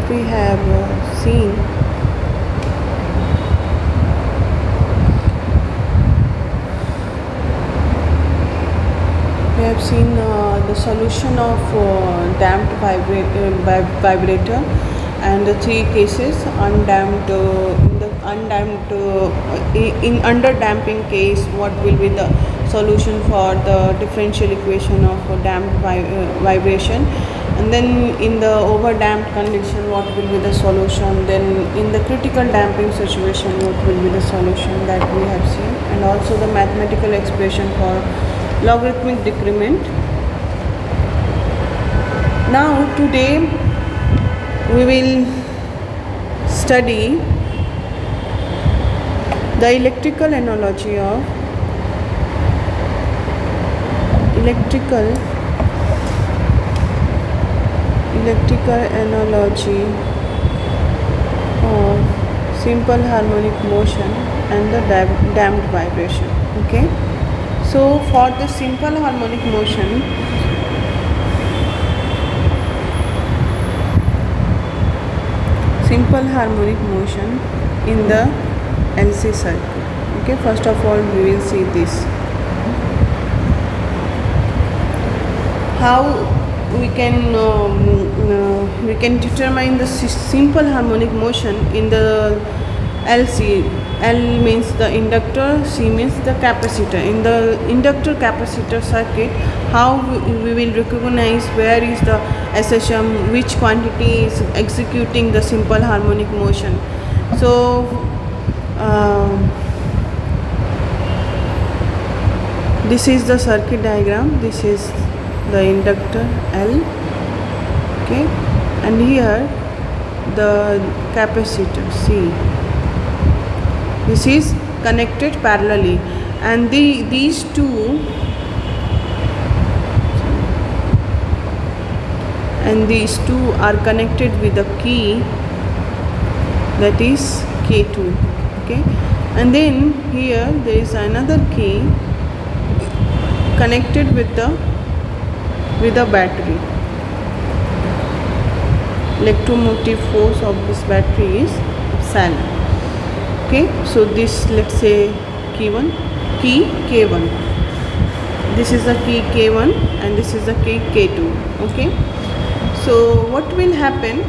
we have seen, the solution of damped vibrator, and the three cases: undamped, in under damping case, what will be the solution for the differential equation of damped vibration, and then in the over damped condition, what will be the solution, then in the critical damping situation, what will be the solution, that we have seen, and also the mathematical expression for logarithmic decrement. Now today we will study the electrical analogy of simple harmonic motion and the damped vibration. Okay, so for the simple harmonic motion, in the LC circuit. Okay, first of all we will see this, how we can determine the simple harmonic motion in the LC. L means the inductor, C means the capacitor. In the inductor capacitor circuit, how we will recognize where is the SHM, which quantity is executing the simple harmonic motion. So this is the circuit diagram. This is the inductor L, okay, and here the capacitor C. This is connected parallelly, and these two are connected with a key, that is K2. Okay, and then here there is another key connected with a battery. Electromotive force of this battery is epsilon. Okay, so this, let's say key K1. This is the key K1 and this is the key K2. Okay, so what will happen?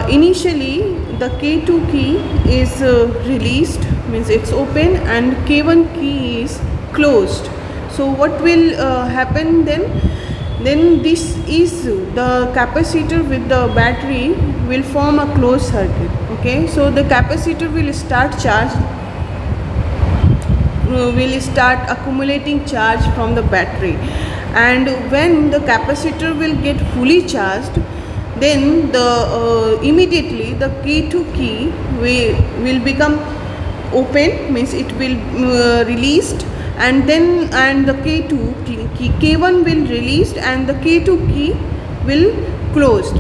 Initially the K2 key is released, means it's open, and K1 key is closed. So what will happen then? Then this is the capacitor with the battery will form a closed circuit. Okay, so the capacitor will start accumulating charge from the battery, and when the capacitor will get fully charged, then immediately the K2 key will become open, means it will released, and the K2 key K1 will released and the K2 key will closed.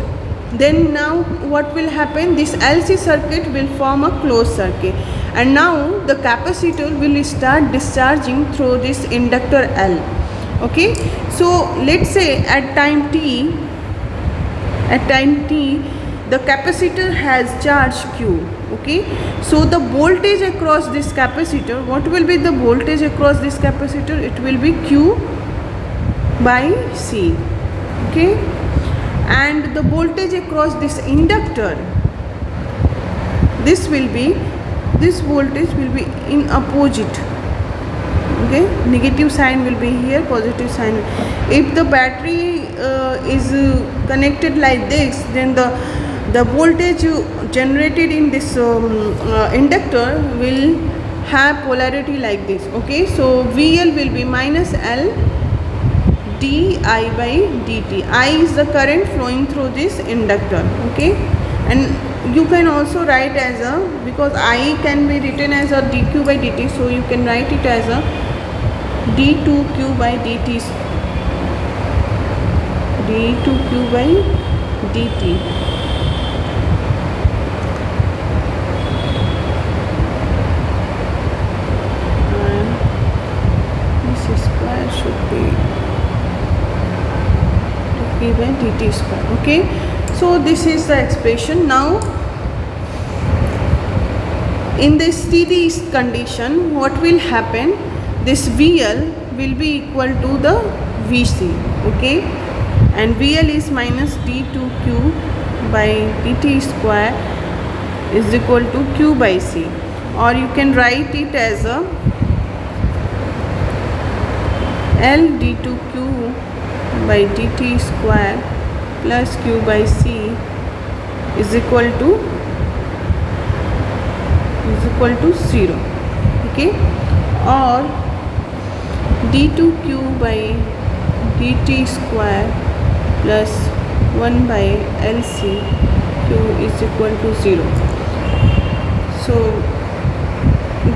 Then now what will happen? This LC circuit will form a closed circuit, and now the capacitor will start discharging through this inductor L. Okay, so let's say at time t the capacitor has charge Q. Okay, so the voltage across this capacitor, what will be the voltage across this capacitor? It will be Q by C. Okay, and the voltage across this inductor, this voltage will be in opposite. Okay, negative sign will be here, positive sign. If the battery is connected like this, then the voltage generated in this inductor will have polarity like this. Okay, so VL will be minus L di by dt. I is the current flowing through this inductor. Okay, and you can also write as because I can be written as a dq by dt, so you can write it as a d2q by dt, d2q by dt. Should be by dt square. Okay, So this is the expression. Now in the steady condition, what will happen? This VL will be equal to the VC, okay, and VL is minus d2q by dt square is equal to q by c, or you can write it as a L d2q by dt square plus q by c is equal to 0, okay, or d2q by dt square plus 1 by lc q is equal to 0. So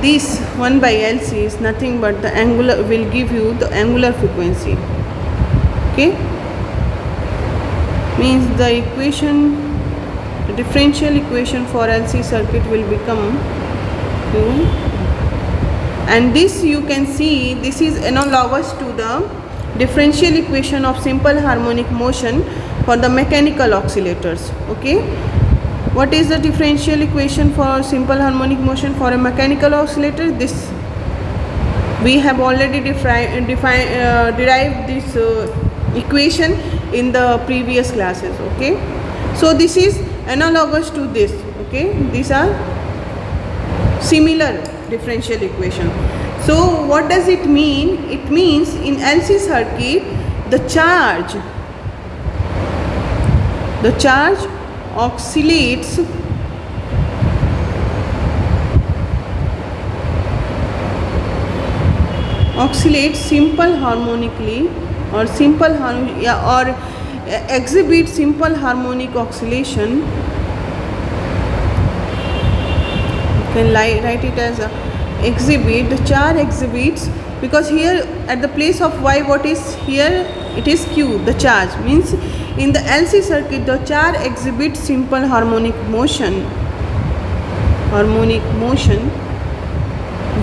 this 1 by lc is nothing but the angular, will give you the angular frequency, okay, means the equation, the differential equation for LC circuit will become Q, and this you can see this is analogous to the differential equation of simple harmonic motion for the mechanical oscillators, okay. What is the differential equation for simple harmonic motion for a mechanical oscillator? This we have already derived this equation in the previous classes, okay. So this is analogous to this, okay. These are similar differential equation. So what does it mean? It means in LC circuit the charge oscillates simple harmonically or exhibit simple harmonic oscillation. You can write it as a exhibit. The charge exhibits, because here at the place of y, what is here? It is q, the charge. Means in the LC circuit the charge exhibits simple harmonic motion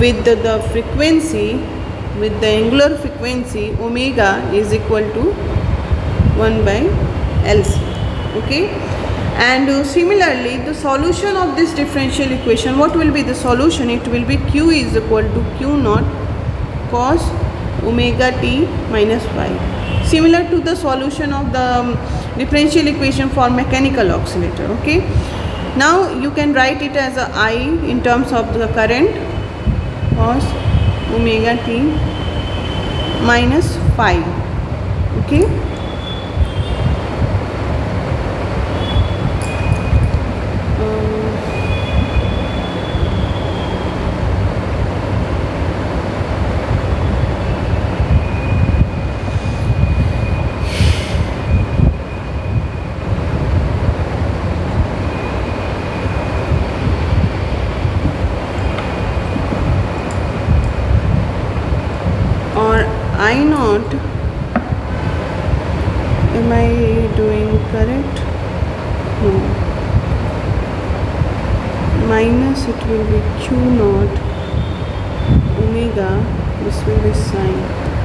with the frequency, with the angular frequency omega is equal to 1 by LC, okay. And similarly the solution of this differential equation, what will be the solution? It will be q is equal to q naught cos omega t minus phi, similar to the solution of the differential equation for mechanical oscillator, okay. Now you can write it as a I in terms of the current cos omega t minus phi, okay. I naught, am I doing correct? No, minus it will be q naught omega, this will be sine,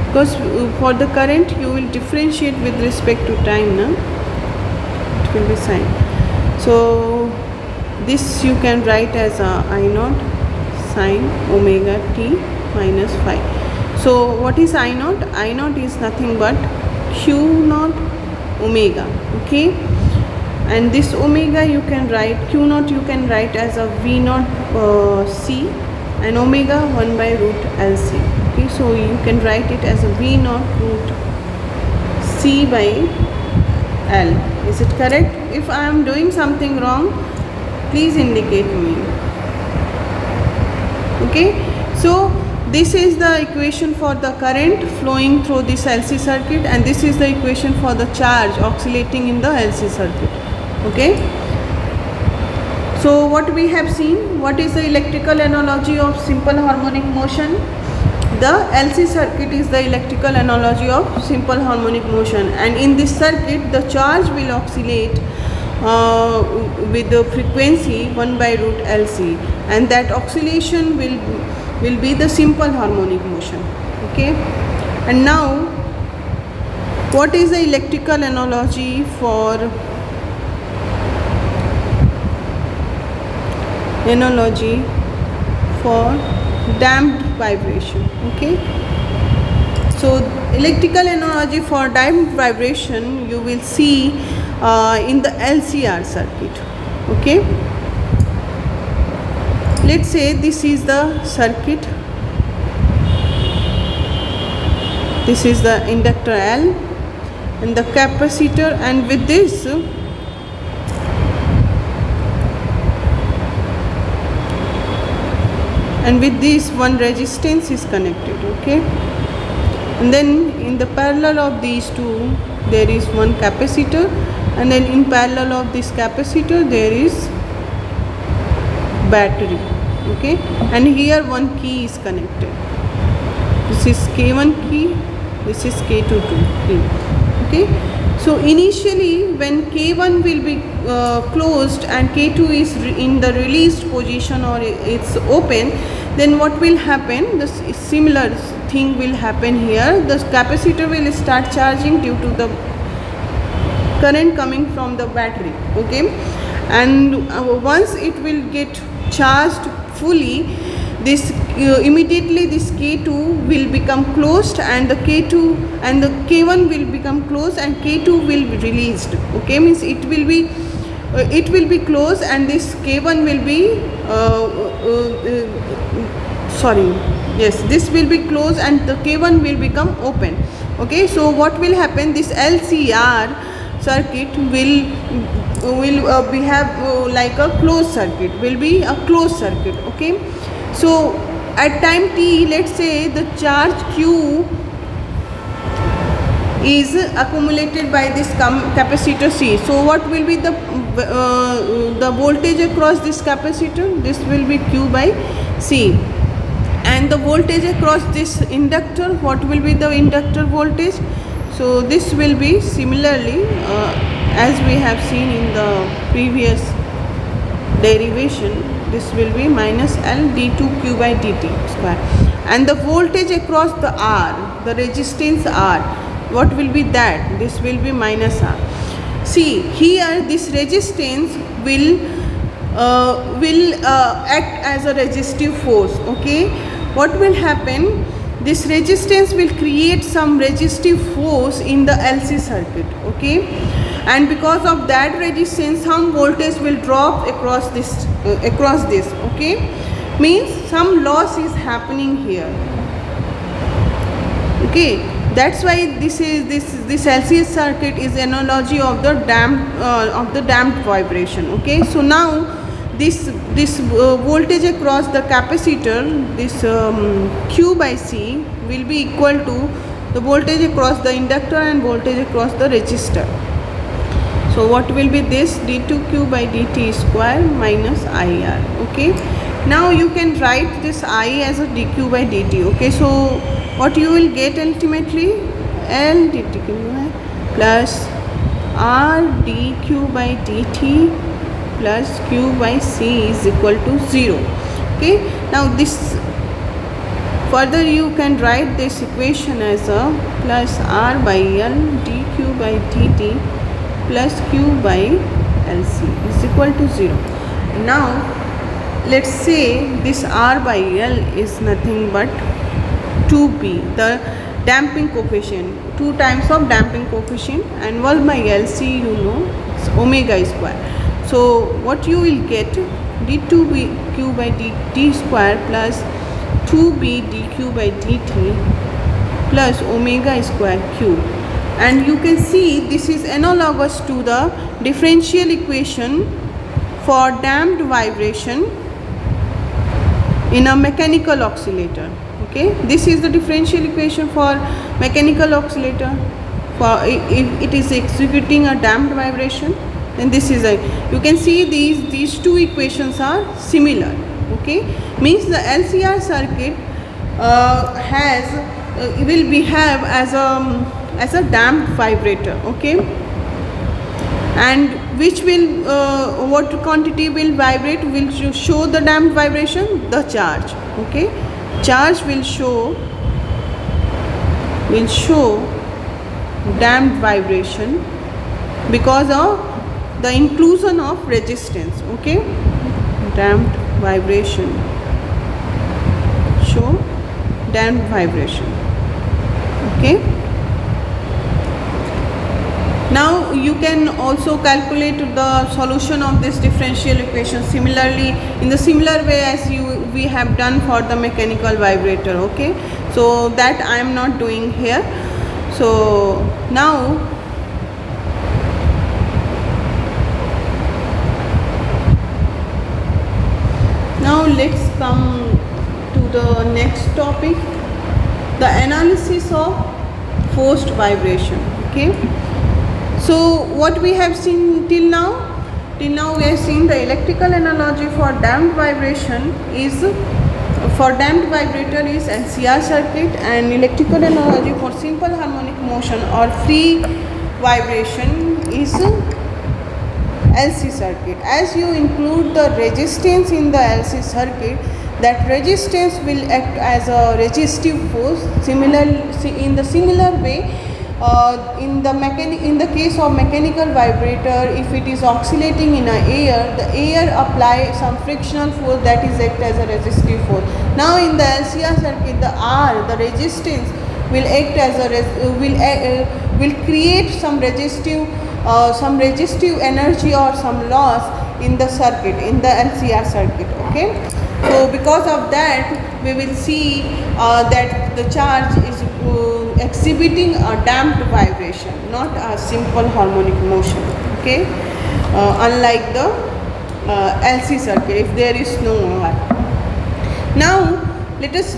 because for the current you will differentiate with respect to time, na? It will be sine. So this you can write as a I naught sine omega t minus phi. So what is I naught? I naught is nothing but q naught omega, okay, and this omega you can write, q naught you can write as a v naught c, and omega 1 by root LC, okay. So you can write it as a v naught root c by L. Is it correct? If I am doing something wrong, please indicate me, okay. So this is the equation for the current flowing through this LC circuit, and this is the equation for the charge oscillating in the LC circuit, okay. So what we have seen, what is the electrical analogy of simple harmonic motion? The LC circuit is the electrical analogy of simple harmonic motion, and in this circuit the charge will oscillate with the frequency 1 by root LC, and that oscillation will be the simple harmonic motion, okay. And now what is the electrical analogy for analogy for damped vibration. Okay, so electrical analogy for damped vibration you will see in the LCR circuit. Okay, let's say this is the circuit, this is the inductor L and the capacitor, and with this one resistance is connected. Okay, and then in the parallel of these two there is one capacitor, and then in parallel of this capacitor there is battery. Okay, and here one key is connected, this is K1 key, this is K2 key. Okay, so initially when K1 will be closed and K2 is in the released position or it's open, then what will happen, the similar thing will happen here. The capacitor will start charging due to the current coming from the battery. Okay, and once it will get charged fully, this immediately this K2 will become closed and the K2 and the K1 will become closed and K2 will be released. Okay, means it will be closed and this K1 will be this will be closed and the K1 will become open. Okay, so what will happen, this LCR circuit will behave like a closed circuit, will be a closed circuit. Okay, so at time t, let's say the charge Q is accumulated by this capacitor C. So what will be the voltage across this capacitor? This will be Q by C. And the voltage across this inductor, what will be the inductor voltage? So this will be similarly as we have seen in the previous derivation, this will be minus L d2q by dt square. And the voltage across the R, the resistance R, what will be that? This will be minus R. See here, this resistance will act as a resistive force. Okay, what will happen, this resistance will create some resistive force in the LC circuit. Okay, and because of that resistance some voltage will drop across this. Okay, means some loss is happening here. Okay, that's why this LC circuit is analogy of the damped vibration. Okay, so now this voltage across the capacitor, this Q by C will be equal to the voltage across the inductor and voltage across the resistor. So what will be this, d2q by dt square minus IR. Okay, now you can write this I as a dq by dt. Okay, so what you will get ultimately, L dt plus R dq by dt plus q by c is equal to 0. Okay, now this further you can write this equation as a plus R by L dq by dt plus q by LC is equal to 0. Now let's say this R by L is nothing but 2p, the damping coefficient, 2 times of damping coefficient, and 1 by LC you know it's omega square. So what you will get, d2q by dt square plus 2b dq by dt plus omega square q. And you can see this is analogous to the differential equation for damped vibration in a mechanical oscillator. Okay, this is the differential equation for mechanical oscillator. For if it is executing a damped vibration, then this is you can see these two equations are similar. Okay, means the LCR circuit will behave as a damped vibrator. Okay, and which will what quantity will vibrate, will show the damped vibration, the charge. Okay, charge will show damped vibration because of the inclusion of resistance. Okay, damped vibration. Show damped vibration. Okay. Now you can also calculate the solution of this differential equation similarly, in the similar way as we have done for the mechanical vibrator. Okay, so that I am not doing here. So now let's come to the next topic, the analysis of forced vibration. Okay, so what we have seen till now we have seen the electrical analogy for damped vibration is, for damped vibrator is LCR circuit, and electrical analogy for simple harmonic motion or free vibration is LC circuit. As you include the resistance in the LC circuit, that resistance will act as a resistive force. Similarly, in the similar way, in the case of mechanical vibrator, if it is oscillating in air, the air apply some frictional force that is act as a resistive force. Now in the LCR circuit, the R, the resistance, will act as a will create some resistive energy or some loss in the circuit, in the LCR circuit. Okay, so because of that we will see that the charge is exhibiting a damped vibration, not a simple harmonic motion. Okay, unlike the LC circuit, if there is no R. Now let us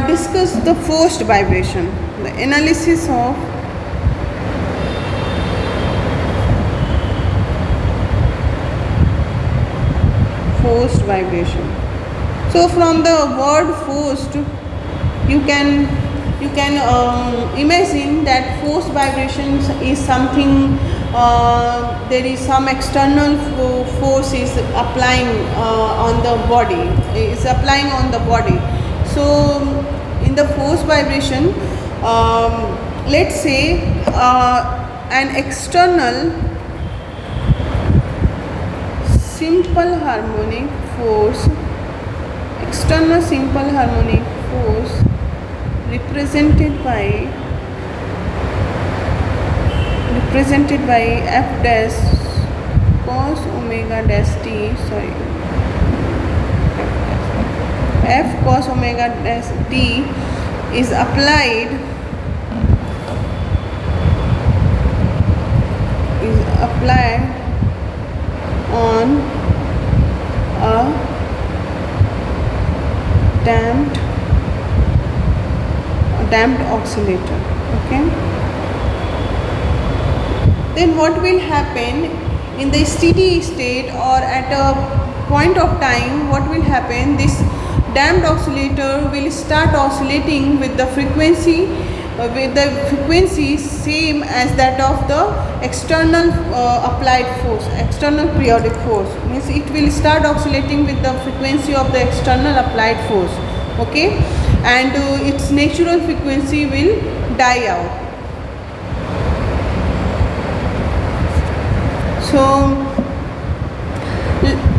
discuss the forced vibration, the analysis of forced vibration. So from the word forced, you can imagine that forced vibration is something, there is some external force is applying on the body, So in the forced vibration, let's say an external simple harmonic force, represented by f dash cos omega dash t, f cos omega dash t is applied on a damped oscillator. Okay, then what will happen in the steady state or at a point of time? What will happen? This damped oscillator will start oscillating with the frequency same as that of the external applied force, external periodic force. Means it will start oscillating with the frequency of the external applied force. Okay, and its natural frequency will die out. So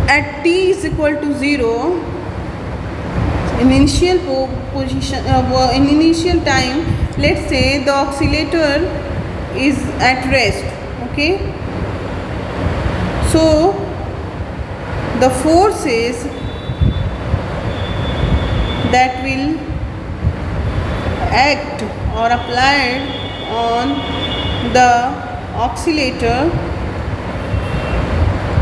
at t is equal to 0, in initial position, in initial time, let's say the oscillator is at rest. Okay, so the forces that will act or applied on the oscillator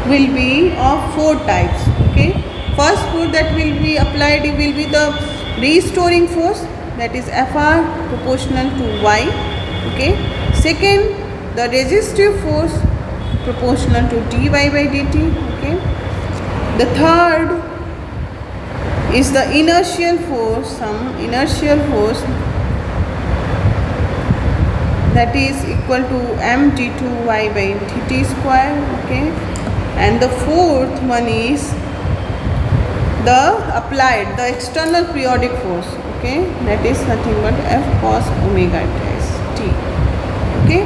will be of 4 types. Okay, first force that will be applied will be the restoring force, that is Fr proportional to Y. Okay, second, the resistive force proportional to dy by dt. Okay, the third is the inertial force, some inertial force that is equal to mg2y by dt square. Okay, and the fourth one is the external periodic force. Okay, that is nothing but f cos omega t. Okay,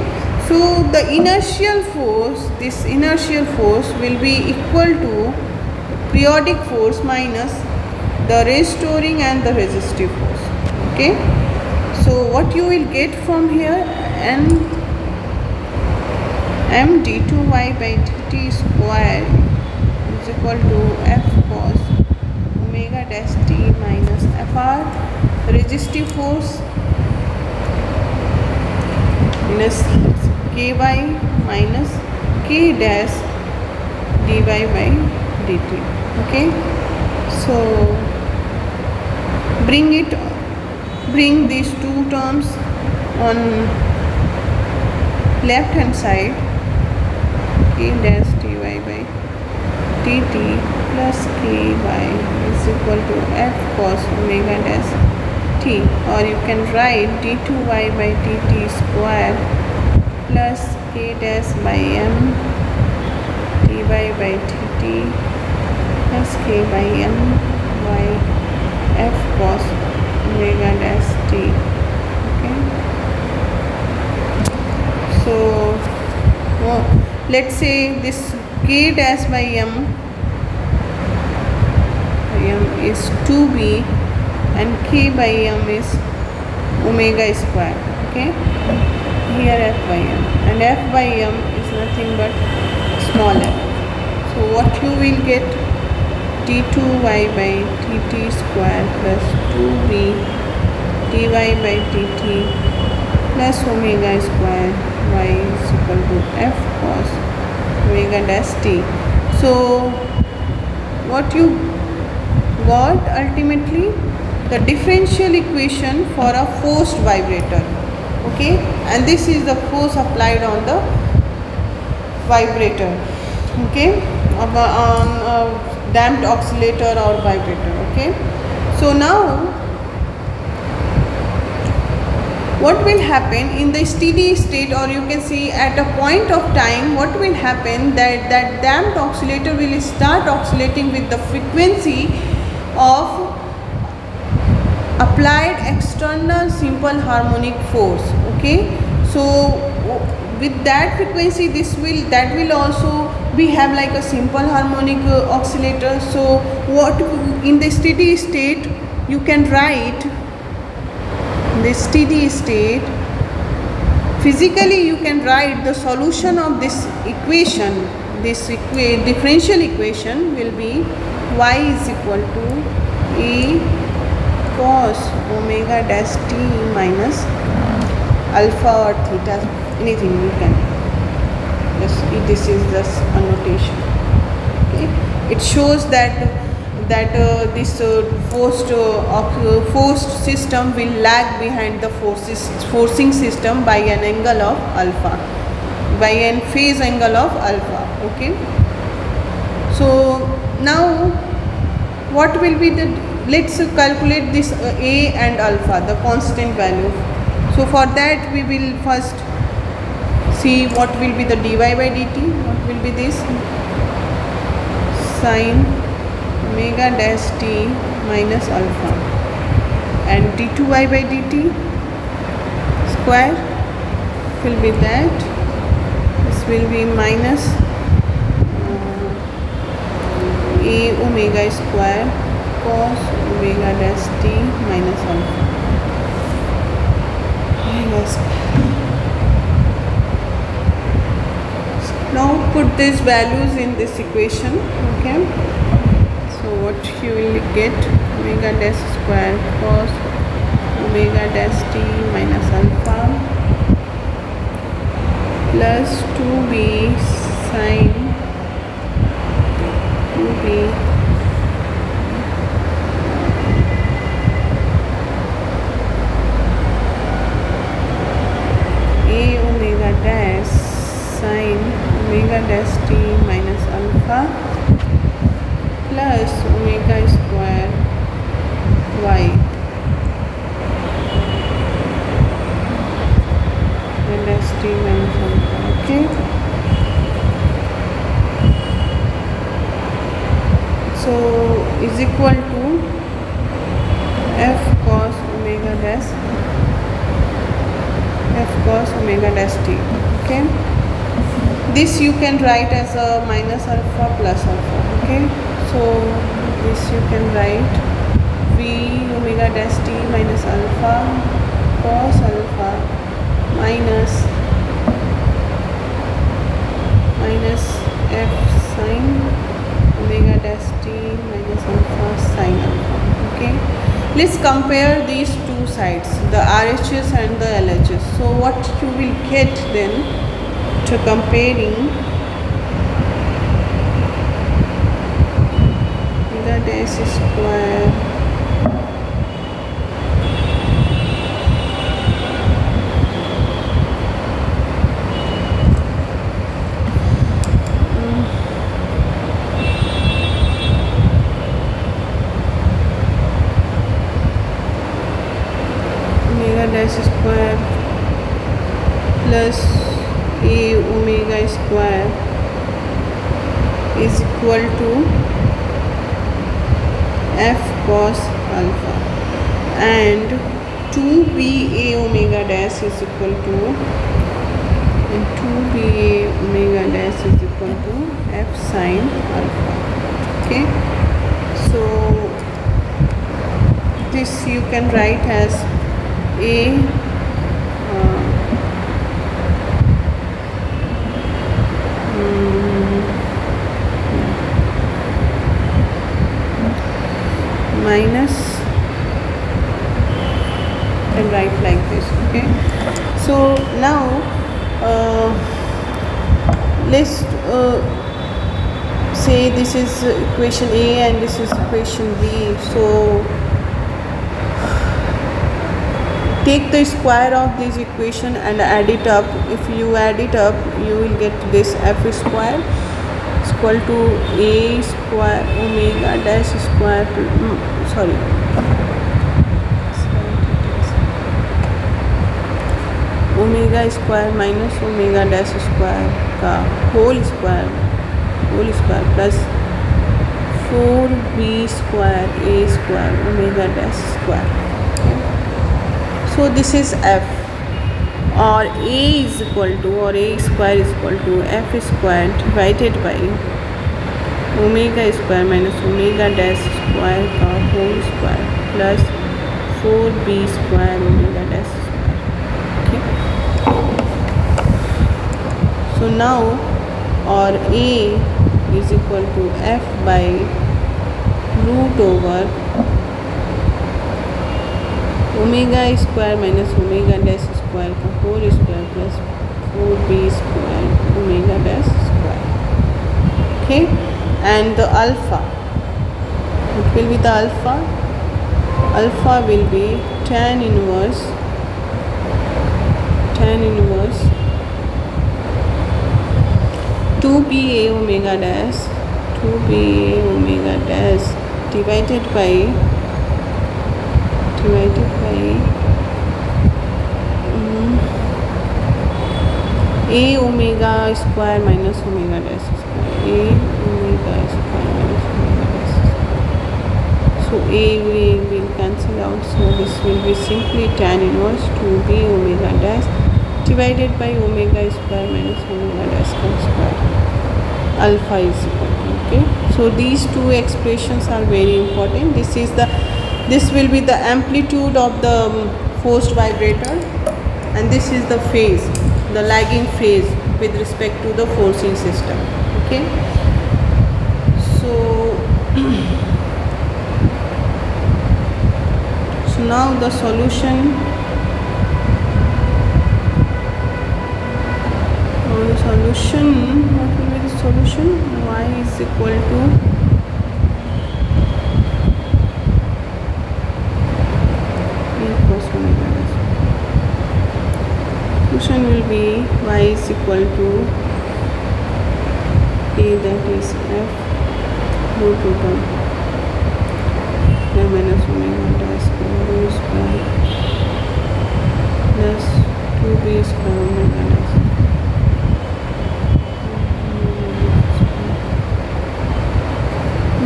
so the inertial force, this inertial force will be equal to periodic force minus the restoring and the resistive force. Okay, so what you will get from here, m d2y by dt square is equal to f cos omega dash t minus fr resistive force minus ky minus k dash dy by dt. Okay, so bring these two terms on left hand side, k dash dy by dt plus ky is equal to f cos omega dash t, or you can write d2y by dt square plus k dash by m dy by dt plus k by m by f cos omega dash t. Okay, so let's say this k dash by m is 2b and k by m is omega square. Okay, here f by m, and f by m is nothing but small f. So what you will get, d2y by dt square plus 2b dy by dt plus omega square y is equal to f cos omega dash t. So what you got ultimately, the differential equation for a forced vibrator. Okay, and this is the force applied on the vibrator. Okay, on a damped oscillator or vibrator. Okay, so now what will happen in the steady state, or you can see at a point of time, what will happen, that damped oscillator will start oscillating with the frequency of applied external simple harmonic force. Okay, so with that frequency that will also we have like a simple harmonic oscillator. So what in the steady state you can write, the steady state physically you can write the solution of this equation, this differential equation will be y is equal to a cos omega dash t minus alpha or theta, anything you can just, this is just a notation. Okay, it shows that this forced system will lag behind the forcing system by an angle of alpha, by an phase angle of alpha. Okay, so now what will be the, let's calculate this a and alpha, the constant value. So for that we will first see what will be the dy by dt. What will be this, sin omega dash t minus alpha, and d2y by dt square will be that, this will be minus a omega square cos omega dash t minus alpha. Now put these values in this equation. Okay, so what you will get, omega dash square cos omega dash t minus alpha plus 2b sin 2b a omega dash sin omega dash t minus alpha plus omega square y dash t minus alpha. Okay, so is equal to f cos omega dash t. Okay, this you can write as a minus alpha plus alpha. Okay, So this you can write v omega dash t minus alpha cos alpha minus f sin omega dash t minus alpha sin alpha. Okay, let's compare these two sides, the RHS and the LHS. So what you will get then to comparing omega dash square dash square plus a omega square is equal to f cos alpha, and 2b a omega dash is equal to, and 2b a omega dash is equal to f sin alpha. Okay, so this you can write as a minus, and write like this. Okay, so now let's say this is equation A and this is equation B. So take the square of this equation and add it up. If you add it up, you will get this f square is equal to a square omega dash square omega square minus omega dash square का whole square plus 4b square a square omega dash square. So this is f, or a is equal to, or a square is equal to f square divided by omega square minus omega dash square का whole square plus 4b square omega dash square. Okay, so now or a is equal to f by root over omega square minus omega dash square का whole square plus 4b square omega dash square. Okay, and the alpha, what will be the alpha? Alpha will be tan inverse 2b a omega dash divided by a omega square minus omega dash square, a omega square minus omega dash square. So a will cancel out, so this will be simply tan inverse 2b omega dash divided by omega square minus omega dash square. Alpha is equal to, okay. So these two expressions are very important. This will be the amplitude of the forced vibrator, and this is the phase, the lagging phase with respect to the forcing system. Okay, so now the solution, what will be the solution? Y is equal to solution will be y is equal to a, that is f root over a minus omega dash square plus 2b square omega dash.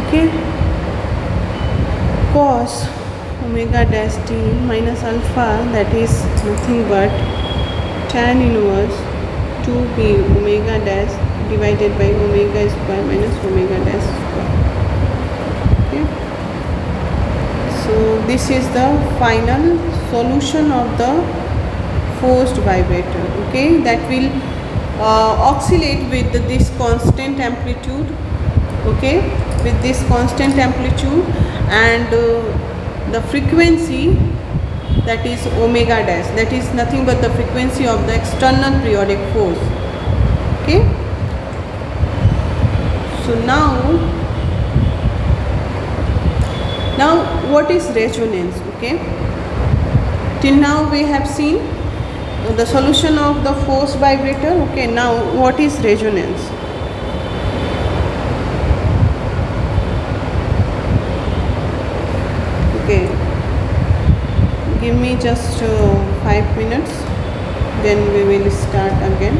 Okay, cos omega dash t minus alpha, that is nothing but tan inverse 2b omega dash divided by omega square minus omega dash square. So this is the final solution of the forced vibrator. Okay, that will oscillate with this constant amplitude. Okay, with this constant amplitude, and the frequency, that is omega dash, that is nothing but the frequency of the external periodic force. Okay, so now what is resonance? Okay, till now we have seen the solution of the force vibrator. Okay, now what is resonance? Okay, give me just 5 minutes, then we will start again.